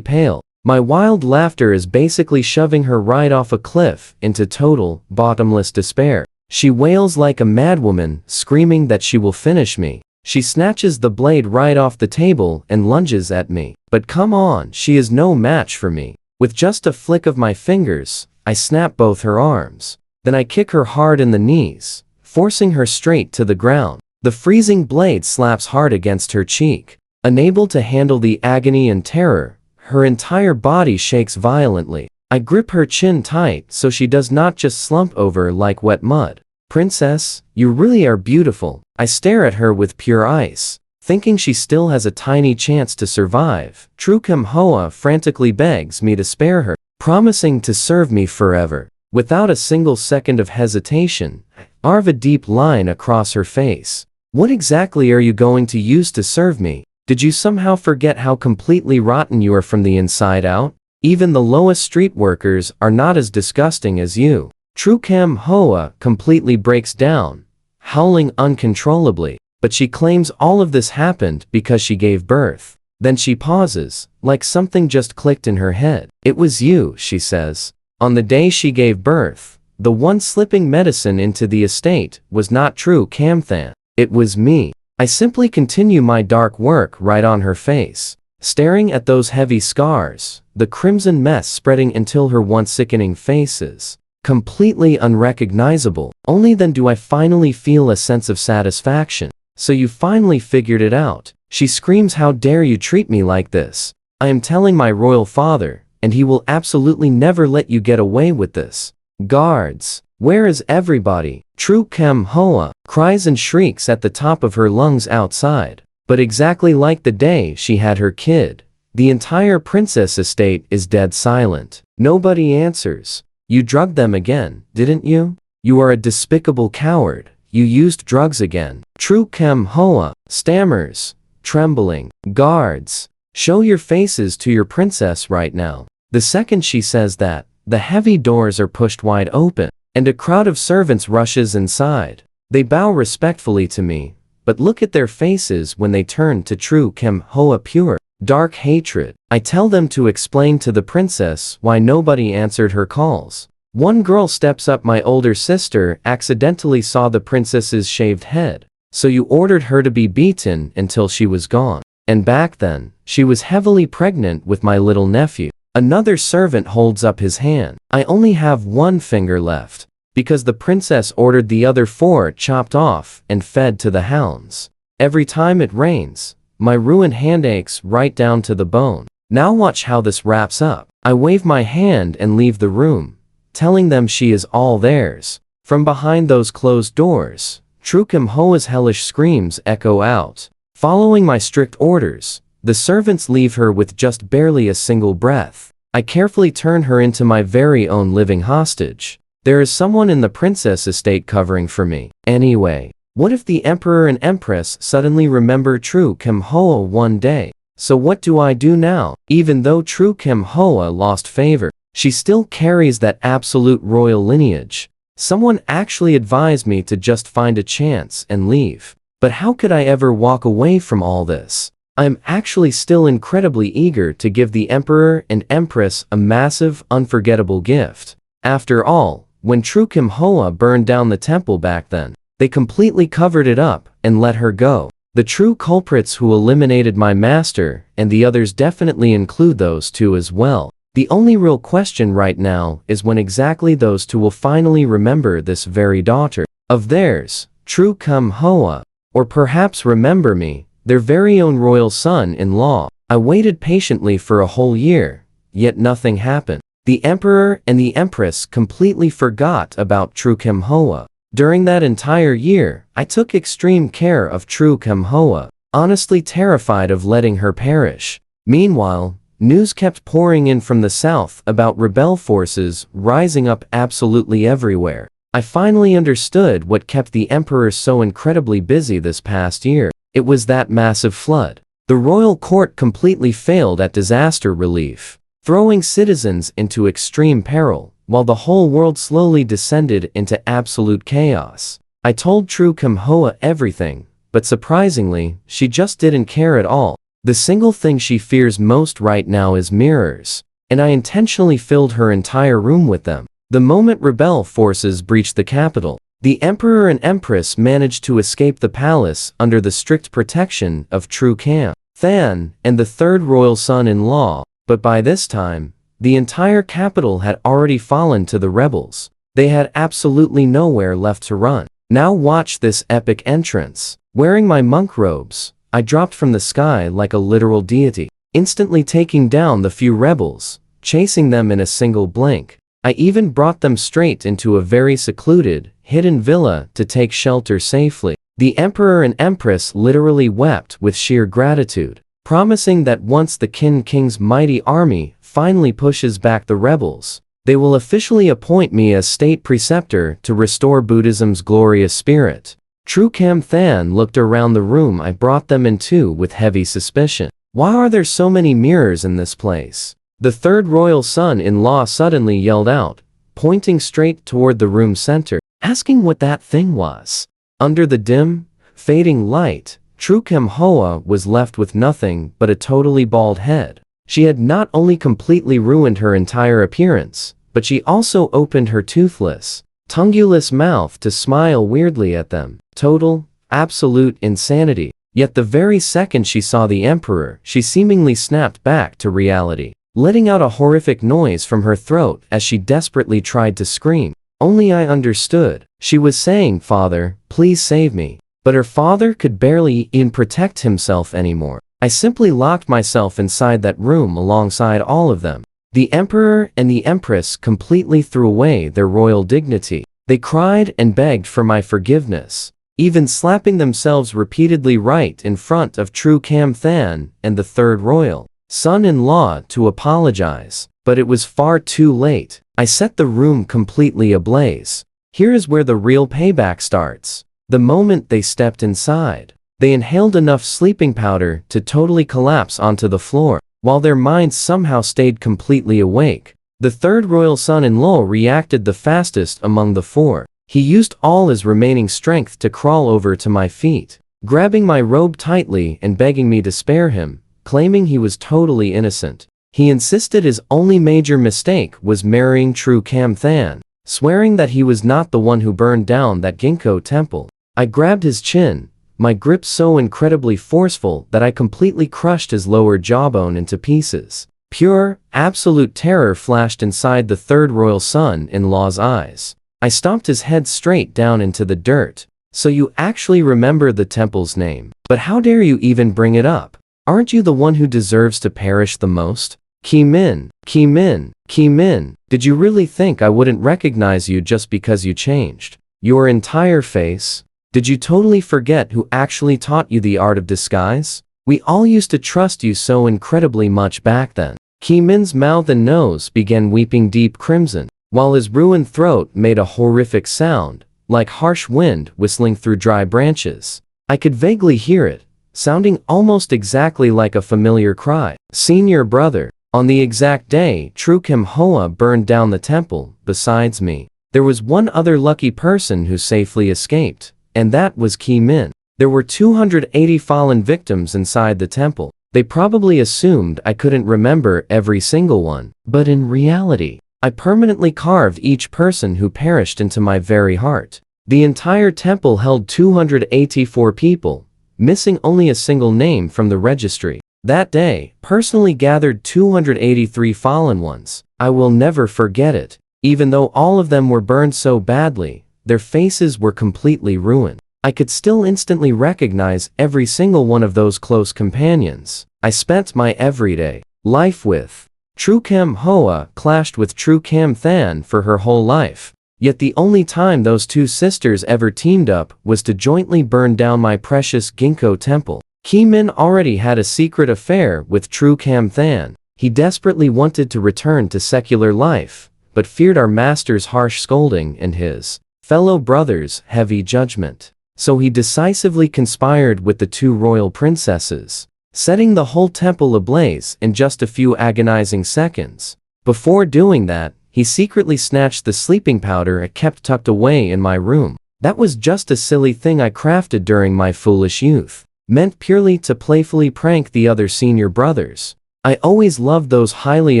pale. My wild laughter is basically shoving her right off a cliff into total, bottomless despair. She wails like a madwoman, screaming that she will finish me. She snatches the blade right off the table and lunges at me. But come on, she is no match for me. With just a flick of my fingers, I snap both her arms. Then I kick her hard in the knees, forcing her straight to the ground. The freezing blade slaps hard against her cheek. Unable to handle the agony and terror, her entire body shakes violently. I grip her chin tight so she does not just slump over like wet mud. Princess, you really are beautiful. I stare at her with pure ice, thinking she still has a tiny chance to survive. Tru Kem Hoa frantically begs me to spare her, promising to serve me forever. Without a single second of hesitation, I carve a deep line across her face. What exactly are you going to use to serve me? Did you somehow forget how completely rotten you are from the inside out? Even the lowest street workers are not as disgusting as you. Tru Kem Hoa completely breaks down, howling uncontrollably, but she claims all of this happened because she gave birth. Then she pauses, like something just clicked in her head. It was you, she says. On the day she gave birth, the one slipping medicine into the estate was not Tru Kem Than. It was me. I simply continue my dark work right on her face, staring at those heavy scars, the crimson mess spreading until her once sickening face is completely unrecognizable. Only then do I finally feel a sense of satisfaction. So you finally figured it out. She screams, how dare you treat me like this? I am telling my royal father, and he will absolutely never let you get away with this. Guards, where is everybody? Tru Kem Hoa cries and shrieks at the top of her lungs outside. But exactly like the day she had her kid, the entire princess estate is dead silent. Nobody answers. You drugged them again, didn't you? You are a despicable coward. You used drugs again. Tru Kem Hoa stammers, trembling. Guards, show your faces to your princess right now. The second she says that, the heavy doors are pushed wide open, and a crowd of servants rushes inside. They bow respectfully to me, but look at their faces when they turn to Tru Kem Hoa, pure, dark hatred. I tell them to explain to the princess why nobody answered her calls. One girl steps up. My older sister accidentally saw the princess's shaved head, so you ordered her to be beaten until she was gone. And back then, she was heavily pregnant with my little nephew. Another servant holds up his hand. I only have one finger left, because the princess ordered the other 4 chopped off and fed to the hounds. Every time it rains, my ruined hand aches right down to the bone. Now watch how this wraps up. I wave my hand and leave the room, telling them she is all theirs. From behind those closed doors, Tru Kem Hoa's hellish screams echo out. Following my strict orders, the servants leave her with just barely a single breath. I carefully turn her into my very own living hostage. There is someone in the princess estate covering for me. Anyway, what if the emperor and empress suddenly remember Tru Kem Hoa one day? So what do I do now? Even though Tru Kem Hoa lost favor, she still carries that absolute royal lineage. Someone actually advised me to just find a chance and leave. But how could I ever walk away from all this? I'm actually still incredibly eager to give the emperor and empress a massive, unforgettable gift. After all, when True Kim Hoa burned down the temple back then, they completely covered it up and let her go. The true culprits who eliminated my master and the others definitely include those two as well. The only real question right now is when exactly those two will finally remember this very daughter of theirs, True Kim Hoa, or perhaps remember me, their very own royal son-in-law. I waited patiently for a whole year, yet nothing happened. The emperor and the empress completely forgot about True Kim Hoa. During that entire year, I took extreme care of True Kim Hoa, honestly terrified of letting her perish. Meanwhile, news kept pouring in from the south about rebel forces rising up absolutely everywhere. I finally understood what kept the emperor so incredibly busy this past year. It was that massive flood. The royal court completely failed at disaster relief, throwing citizens into extreme peril, while the whole world slowly descended into absolute chaos. I told True Kim Hoa everything, but surprisingly, she just didn't care at all. The single thing she fears most right now is mirrors, and I intentionally filled her entire room with them. The moment rebel forces breached the capital, the emperor and empress managed to escape the palace under the strict protection of True Kim Than and the third royal son-in-law, but by this time, the entire capital had already fallen to the rebels. They had absolutely nowhere left to run. Now watch this epic entrance. Wearing my monk robes, I dropped from the sky like a literal deity, instantly taking down the few rebels, chasing them in a single blink. I even brought them straight into a very secluded, hidden villa to take shelter safely. The emperor and empress literally wept with sheer gratitude, promising that once the King's mighty army finally pushes back the rebels, they will officially appoint me as state preceptor to restore Buddhism's glorious spirit. True Kim Than looked around the room I brought them into with heavy suspicion. Why are there so many mirrors in this place? The third royal son-in-law suddenly yelled out, pointing straight toward the room's center, asking what that thing was. Under the dim, fading light, True Kim Hoa was left with nothing but a totally bald head. She had not only completely ruined her entire appearance, but she also opened her toothless, tongueless mouth to smile weirdly at them. Total, absolute insanity. Yet the very second she saw the emperor, she seemingly snapped back to reality, letting out a horrific noise from her throat as she desperately tried to scream. Only I understood. She was saying, "Father, please save me." But her father could barely even protect himself anymore. I simply locked myself inside that room alongside all of them. The emperor and the empress completely threw away their royal dignity. They cried and begged for my forgiveness, even slapping themselves repeatedly right in front of True Kim Than and the third royal son-in-law to apologize. But it was far too late. I set the room completely ablaze. Here is where the real payback starts. The moment they stepped inside, they inhaled enough sleeping powder to totally collapse onto the floor, while their minds somehow stayed completely awake. The third royal son-in-law reacted the fastest among the four. He used all his remaining strength to crawl over to my feet, grabbing my robe tightly and begging me to spare him, claiming he was totally innocent. He insisted his only major mistake was marrying True Kim Than, swearing that he was not the one who burned down that Ginkgo temple. I grabbed his chin, my grip so incredibly forceful that I completely crushed his lower jawbone into pieces. Pure, absolute terror flashed inside the third royal son-in-law's eyes. I stomped his head straight down into the dirt. So you actually remember the temple's name. But how dare you even bring it up? Aren't you the one who deserves to perish the most? Kimin, Kimin, Kimin, did you really think I wouldn't recognize you just because you changed your entire face? Did you totally forget who actually taught you the art of disguise? We all used to trust you so incredibly much back then. Kimin's mouth and nose began weeping deep crimson, while his ruined throat made a horrific sound, like harsh wind whistling through dry branches. I could vaguely hear it, sounding almost exactly like a familiar cry. Senior brother. On the exact day True Kim Hoa burned down the temple, besides me, there was one other lucky person who safely escaped, and that was Kimin. There were 280 fallen victims inside the temple. They probably assumed I couldn't remember every single one, but in reality, I permanently carved each person who perished into my very heart. The entire temple held 284 people, missing only a single name from the registry. That day, personally gathered 283 fallen ones. I will never forget it. Even though all of them were burned so badly, their faces were completely ruined. I could still instantly recognize every single one of those close companions I spent my everyday life with. Tru Kam Hoa clashed with Tru Kam Than for her whole life. Yet the only time those two sisters ever teamed up was to jointly burn down my precious Ginkgo temple. Ki Min already had a secret affair with Tru Kam Than. He desperately wanted to return to secular life, but feared our master's harsh scolding and his fellow brothers' heavy judgment. So he decisively conspired with the two royal princesses, setting the whole temple ablaze in just a few agonizing seconds. Before doing that, he secretly snatched the sleeping powder I kept tucked away in my room. That was just a silly thing I crafted during my foolish youth, meant purely to playfully prank the other senior brothers. I always loved those highly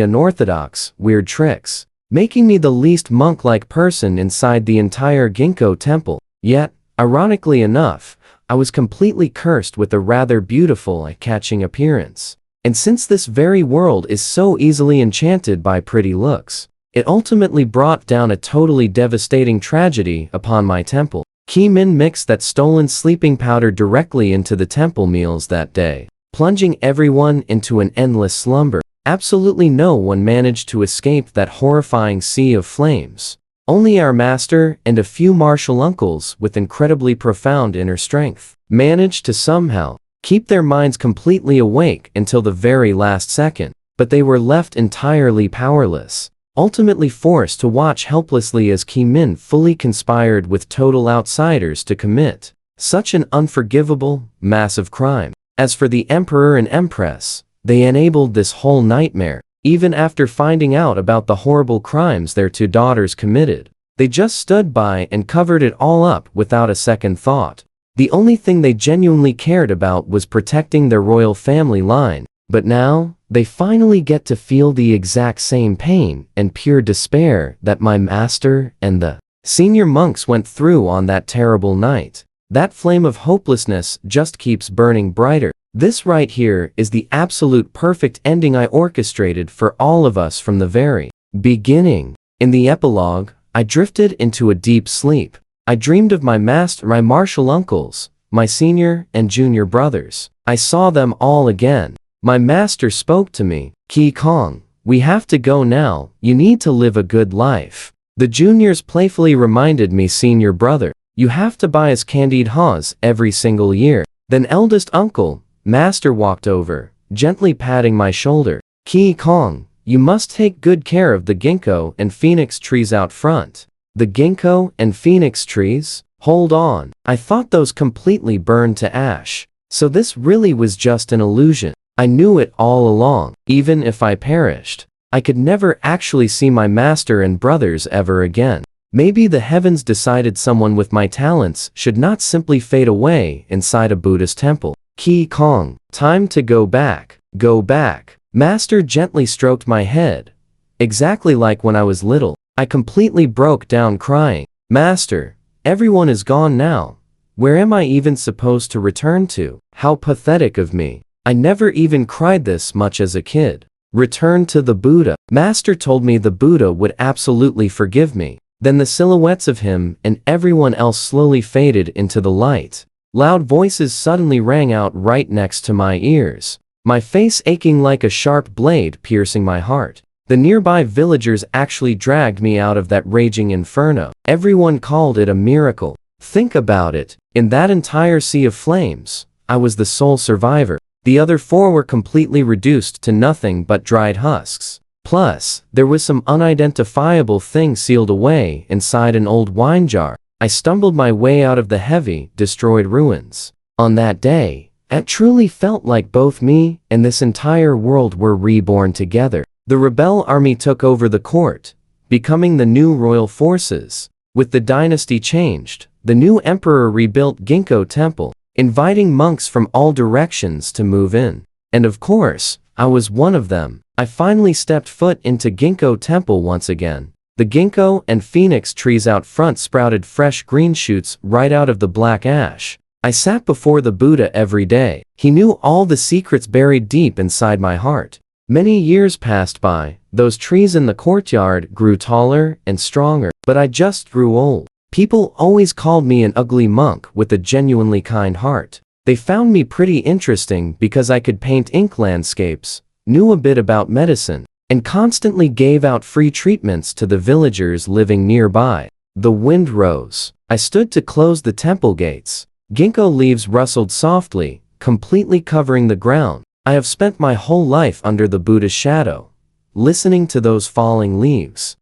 unorthodox, weird tricks, making me the least monk-like person inside the entire Ginkgo temple. Yet, ironically enough, I was completely cursed with a rather beautiful eye-catching appearance. And since this very world is so easily enchanted by pretty looks, it ultimately brought down a totally devastating tragedy upon my temple. Ki Min mixed that stolen sleeping powder directly into the temple meals that day, plunging everyone into an endless slumber. Absolutely no one managed to escape that horrifying sea of flames. Only our master and a few martial uncles with incredibly profound inner strength managed to somehow keep their minds completely awake until the very last second, but they were left entirely powerless, ultimately forced to watch helplessly as Ki Min fully conspired with total outsiders to commit such an unforgivable, massive crime. As for the emperor and empress, they enabled this whole nightmare. Even after finding out about the horrible crimes their two daughters committed, they just stood by and covered it all up without a second thought. The only thing they genuinely cared about was protecting their royal family line. But now, they finally get to feel the exact same pain and pure despair that my master and the senior monks went through on that terrible night. That flame of hopelessness just keeps burning brighter. This right here is the absolute perfect ending I orchestrated for all of us from the very beginning. In the epilogue, I drifted into a deep sleep. I dreamed of my master, my martial uncles, my senior and junior brothers. I saw them all again. My master spoke to me. Ki Kong, we have to go now. You need to live a good life. The juniors playfully reminded me, senior brother, you have to buy us candied haws every single year. Then eldest uncle, master walked over, gently patting my shoulder. Ki Kong, you must take good care of the ginkgo and phoenix trees out front. The ginkgo and phoenix trees? Hold on. I thought those completely burned to ash. So this really was just an illusion. I knew it all along. Even if I perished, I could never actually see my master and brothers ever again. Maybe the heavens decided someone with my talents should not simply fade away inside a Buddhist temple. Ki Kong, time to go back. Go back. Master gently stroked my head. Exactly like when I was little. I completely broke down crying. Master, everyone is gone now. Where am I even supposed to return to? How pathetic of me. I never even cried this much as a kid. Return to the Buddha. Master told me the Buddha would absolutely forgive me. Then the silhouettes of him and everyone else slowly faded into the light. Loud voices suddenly rang out right next to my ears, my face aching like a sharp blade piercing my heart. The nearby villagers actually dragged me out of that raging inferno. Everyone called it a miracle. Think about it. In that entire sea of flames, I was the sole survivor. The other four were completely reduced to nothing but dried husks. Plus, there was some unidentifiable thing sealed away inside an old wine jar. I stumbled my way out of the heavy, destroyed ruins. On that day, it truly felt like both me and this entire world were reborn together. The rebel army took over the court, becoming the new royal forces. With the dynasty changed, the new emperor rebuilt Ginkgo Temple, inviting monks from all directions to move in. And of course, I was one of them. I finally stepped foot into Ginkgo Temple once again. The ginkgo and phoenix trees out front sprouted fresh green shoots right out of the black ash. I sat before the Buddha every day. He knew all the secrets buried deep inside my heart. Many years passed by. Those trees in the courtyard grew taller and stronger, but I just grew old. People always called me an ugly monk with a genuinely kind heart. They found me pretty interesting because I could paint ink landscapes, knew a bit about medicine, and constantly gave out free treatments to the villagers living nearby. The wind rose. I stood to close the temple gates. Ginkgo leaves rustled softly, completely covering the ground. I have spent my whole life under the Buddha's shadow, listening to those falling leaves.